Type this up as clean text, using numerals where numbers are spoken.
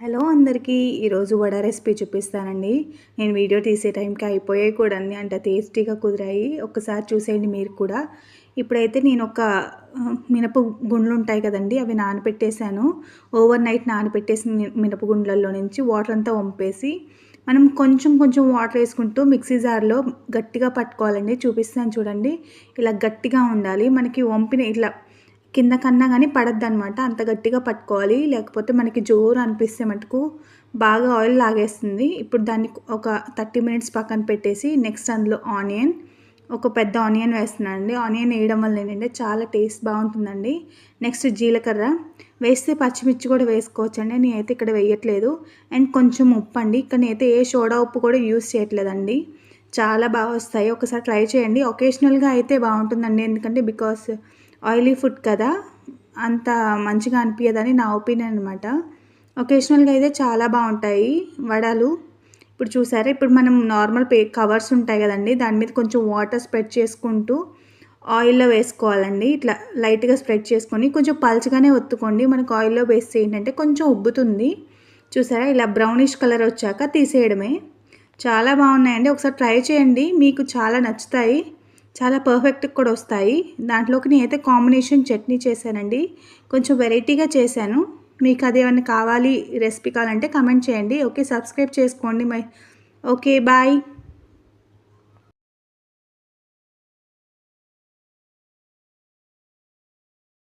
Hello అందరికీ ఈరోజు vada recipe చూపిస్తానండి. నేను వీడియో తీసే టైంకి అయిపోయాయి కూడా అన్నీ, అంత టేస్టీగా కుదిరాయి. ఒక్కసారి చూసేయండి మీరు కూడా. ఇప్పుడైతే నేను ఒక మినప గుండ్లు ఉంటాయి కదండి, అవి నానబెట్టేశాను. ఓవర్ నైట్ నానబెట్టేసిన మినప గుండ్లల్లో నుంచి వాటర్ అంతా వంపేసి మనం కొంచెం కొంచెం వాటర్ వేసుకుంటూ మిక్సీ జార్లో గట్టిగా పట్టుకోవాలండి. చూపిస్తాను చూడండి, ఇలా గట్టిగా ఉండాలి. మనకి వంపిన ఇట్లా కింద కన్నా కానీ పడద్దనమాట, అంత గట్టిగా పట్టుకోవాలి. లేకపోతే మనకి జోరు అనిపిస్తే మటుకు బాగా ఆయిల్ లాగేస్తుంది. ఇప్పుడు దాన్ని ఒక 30 మినిట్స్ పక్కన పెట్టేసి నెక్స్ట్ అందులో ఒక పెద్ద ఆనియన్ వేస్తున్నాను అండి. ఆనియన్ వేయడం వల్ల ఏంటంటే చాలా టేస్ట్ బాగుంటుందండి. నెక్స్ట్ జీలకర్ర వేస్తే పచ్చిమిర్చి కూడా వేసుకోవచ్చండి, నేనైతే ఇక్కడ వేయట్లేదు. అండ్ కొంచెం ఉప్పు అండి, ఇక్కడ నేనైతే ఏ సోడా ఉప్పు కూడా యూస్ చేయట్లేదండి. చాలా బాగా వస్తాయి, ఒకసారి ట్రై చేయండి. ఒకేషనల్గా అయితే బాగుంటుందండి, ఎందుకంటే బికాస్ ఆయిలీ ఫుడ్ కదా, అంత మంచిగా అనిపించదని నా ఒపీనియన్ అనమాట. ఒకేషనల్గా అయితే చాలా బాగుంటాయి వడలు. ఇప్పుడు చూసారా, ఇప్పుడు మనం నార్మల్ కవర్స్ ఉంటాయి కదండి, దాని మీద కొంచెం వాటర్ స్ప్రెడ్ చేసుకుంటూ ఆయిల్లో వేసుకోవాలండి. ఇట్లా లైట్గా స్ప్రెడ్ చేసుకొని కొంచెం పల్చగానే ఒత్తుకోండి. మనకు ఆయిల్లో వేస్తే ఏంటంటే కొంచెం ఉబ్బుతుంది. చూసారా, ఇలా బ్రౌనిష్ కలర్ వచ్చాక తీసేయడమే. చాలా బాగున్నాయండి, ఒకసారి ట్రై చేయండి, మీకు చాలా నచ్చుతాయి. చాలా పర్ఫెక్ట్గా కూడా వస్తాయి. దాంట్లోకి నేనైతే కాంబినేషన్ చట్నీ చేశానండి, కొంచెం వెరైటీగా చేశాను. మీకు అదేమన్నా కావాలి రెసిపీ కావాలంటే కమెంట్ చేయండి. ఓకే, సబ్స్క్రైబ్ చేసుకోండి. Okay, bye.